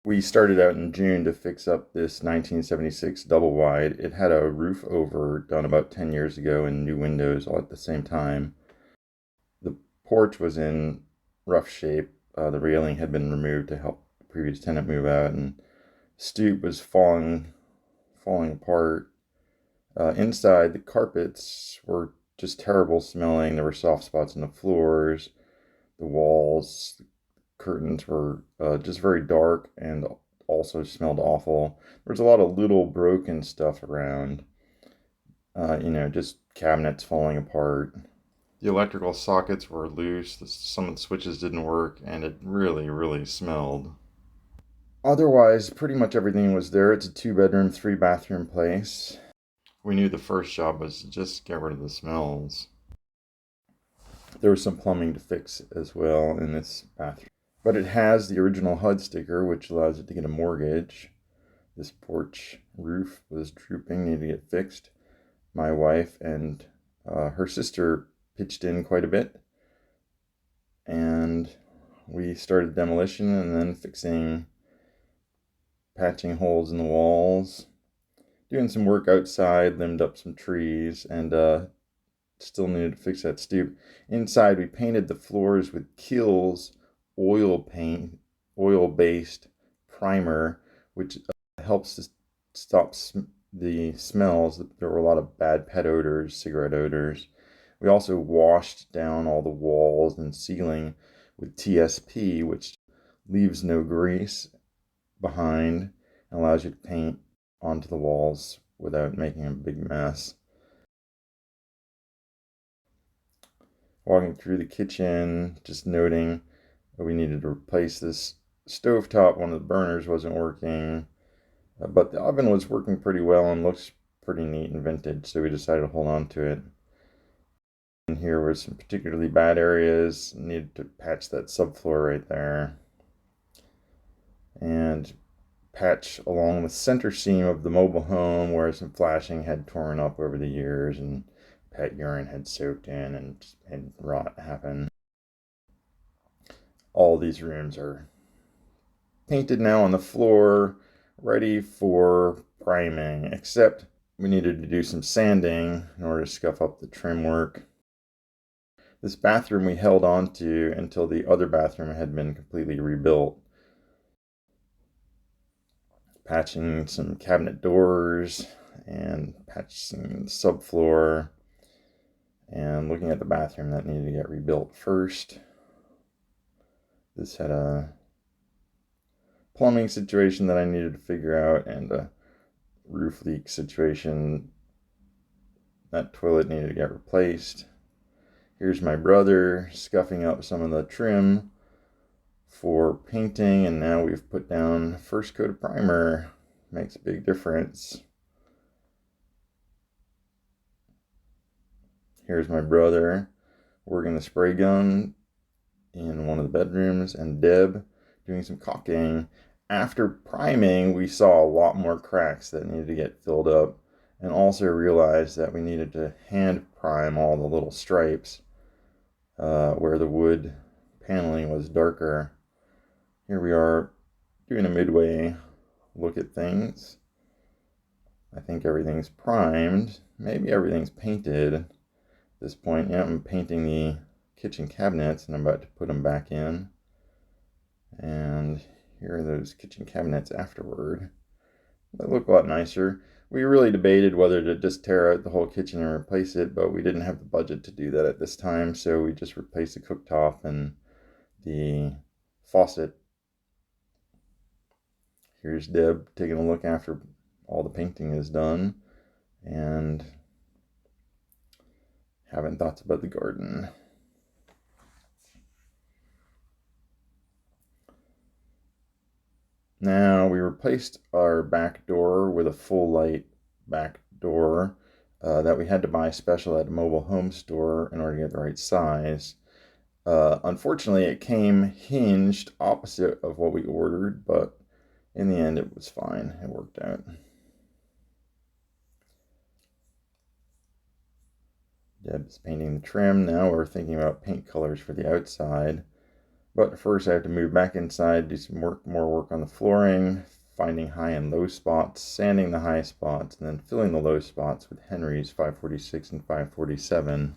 We started out in June to fix up this 1976 double wide. It had a roof over done about 10 years ago and new windows all at the same time. The porch was in rough shape. The railing had been removed to help the previous tenant move out, and stoop was falling apart. Inside, the carpets were just terrible smelling. There were soft spots in the floors, the walls, curtains were just very dark and also smelled awful. There was a lot of little broken stuff around, just cabinets falling apart. The electrical sockets were loose, some of the switches didn't work, and it really, really smelled. Otherwise, pretty much everything was there. It's a 2 bedroom, 3 bathroom place. We knew the first job was to just get rid of the smells. There was some plumbing to fix as well in this bathroom. But it has the original HUD sticker, which allows it to get a mortgage. This porch roof was drooping, needed to get fixed. My wife and her sister pitched in quite a bit, and we started demolition and then fixing, patching holes in the walls, doing some work outside, limbed up some trees, and still needed to fix that stoop. Inside, we painted the floors with Kiehl's oil paint, oil-based primer, which helps to stop the smells. There were a lot of bad pet odors, cigarette odors. We also washed down all the walls and ceiling with TSP, which leaves no grease behind and allows you to paint onto the walls without making a big mess. Walking through the kitchen, just noting that we needed to replace this stovetop. One of the burners wasn't working, but the oven was working pretty well and looks pretty neat and vintage, so we decided to hold on to it. And here were some particularly bad areas. Needed to patch that subfloor right there. And patch along the center seam of the mobile home where some flashing had torn up over the years and pet urine had soaked in and rot happened. All these rooms are painted now on the floor, ready for priming, except we needed to do some sanding in order to scuff up the trim work. This bathroom we held on to until the other bathroom had been completely rebuilt. Patching some cabinet doors and patching the subfloor and looking at the bathroom that needed to get rebuilt first. This had a plumbing situation that I needed to figure out and a roof leak situation. That toilet needed to get replaced. Here's my brother scuffing up some of the trim for painting, and now we've put down first coat of primer. Makes a big difference. Here's my brother working the spray gun in one of the bedrooms, and Deb doing some caulking. After priming, we saw a lot more cracks that needed to get filled up, and also realized that we needed to hand prime all the little stripes where the wood paneling was darker. Here we are doing a midway look at things. I think everything's primed. Maybe everything's painted at this point. Yeah, I'm painting the kitchen cabinets and I'm about to put them back in. And here are those kitchen cabinets afterward. They look a lot nicer. We really debated whether to just tear out the whole kitchen and replace it, but we didn't have the budget to do that at this time, so we just replaced the cooktop and the faucet. Here's Deb taking a look after all the painting is done and having thoughts about the garden. Now we replaced our back door with a full light back door that we had to buy special at a mobile home store in order to get the right size. Unfortunately, it came hinged opposite of what we ordered, but in the end it was fine. It worked out. Deb's painting the trim. Now we're thinking about paint colors for the outside. But first I have to move back inside, do some more work on the flooring, finding high and low spots, sanding the high spots, and then filling the low spots with Henry's 546 and 547.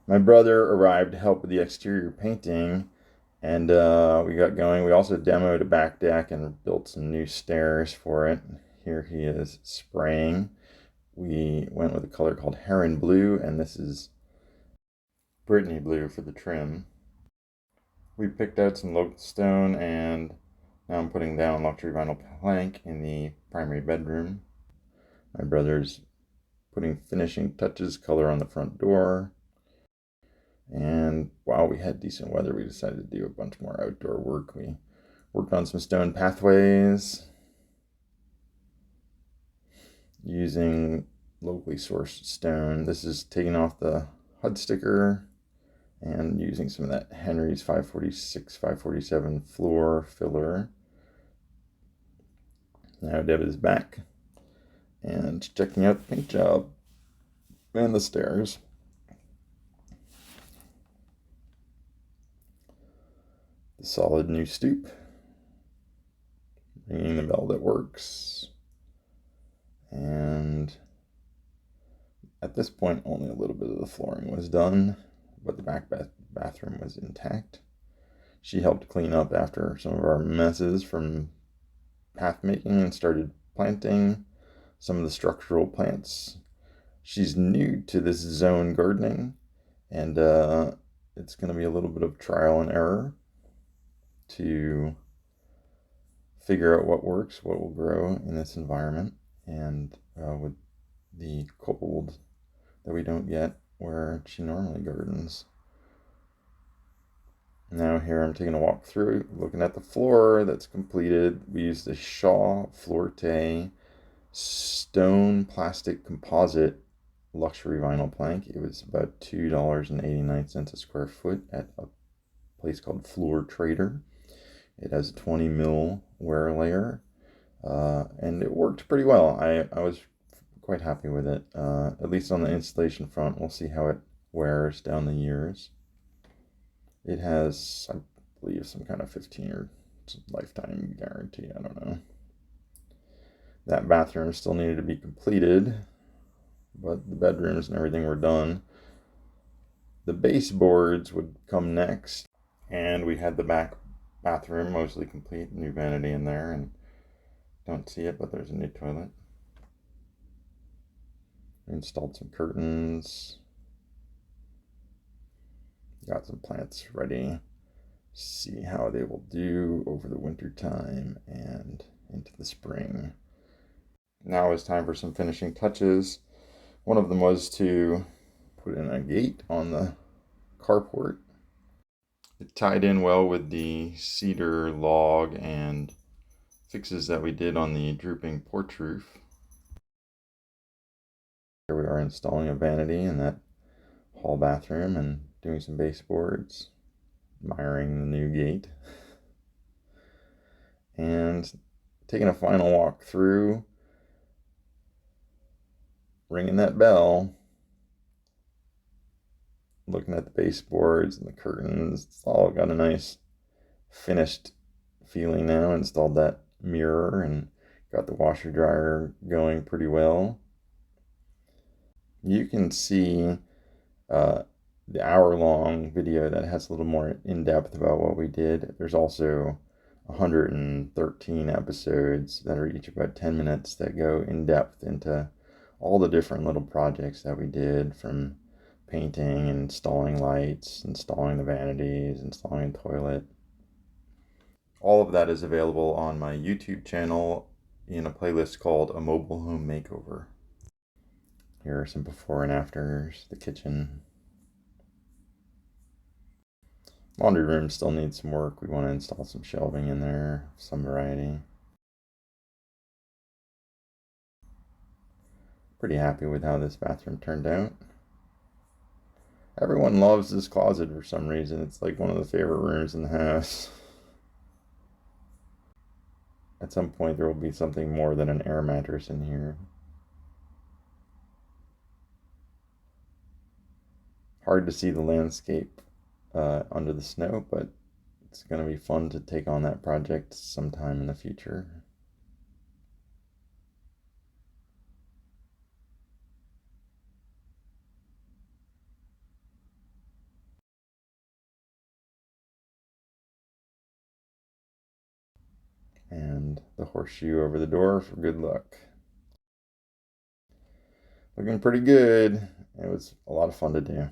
My brother arrived to help with the exterior painting, and we got going. We also demoed a back deck and built some new stairs for it. Here he is spraying. We went with a color called Heron Blue, and this is Brittany Blue for the trim. We picked out some local stone, and now I'm putting down luxury vinyl plank in the primary bedroom. My brother's putting finishing touches, color on the front door. And while we had decent weather, we decided to do a bunch more outdoor work. We worked on some stone pathways using locally sourced stone. This is taking off the HUD sticker and using some of that Henry's 546, 547 floor filler. Now Deb is back and checking out the paint job and the stairs. The solid new stoop. Ringing the bell that works. And at this point, only a little bit of the flooring was done, but the back bathroom was intact. She helped clean up after some of our messes from path making and started planting some of the structural plants. She's new to this zone gardening, and it's going to be a little bit of trial and error to figure out what works, what will grow in this environment, and with the cold that we don't get where she normally gardens. Now here I'm taking a walk through, looking at the floor that's completed. We used the Shaw Florte stone plastic composite luxury vinyl plank. It was about $2.89 a square foot at a place called Floor Trader. It has a 20 mil wear layer, and it worked pretty well. I was quite happy with it, at least on the installation front. We'll see how it wears down the years. It has, I believe, some kind of 15-year lifetime guarantee. I don't know. That bathroom still needed to be completed, but the bedrooms and everything were done. The baseboards would come next, and we had the back bathroom mostly complete, new vanity in there, and don't see it, but there's a new toilet. We installed some curtains, got some plants ready, see how they will do over the winter time and into the spring. Now it's time for some finishing touches. One of them was to put in a gate on the carport. It tied in well with the cedar log and fixes that we did on the drooping porch roof. Here we are installing a vanity in that hall bathroom and doing some baseboards, admiring the new gate, and taking a final walk through, ringing that bell, looking at the baseboards and the curtains. It's all got a nice finished feeling now. Installed that mirror and got the washer dryer going pretty well. You can see the hour-long video that has a little more in-depth about what we did. There's also 113 episodes that are each about 10 minutes that go in-depth into all the different little projects that we did, from painting, installing lights, installing the vanities, installing a toilet. All of that is available on my YouTube channel in a playlist called A Mobile Home Makeover. Here are some before and afters. The kitchen. Laundry room still needs some work. We want to install some shelving in there, some variety. Pretty happy with how this bathroom turned out. Everyone loves this closet for some reason. It's like one of the favorite rooms in the house. At some point there will be something more than an air mattress in here. Hard to see the landscape under the snow, but It's going to be fun to take on that project sometime in the future. And the horseshoe over the door for good luck. Looking pretty good. It was a lot of fun to do.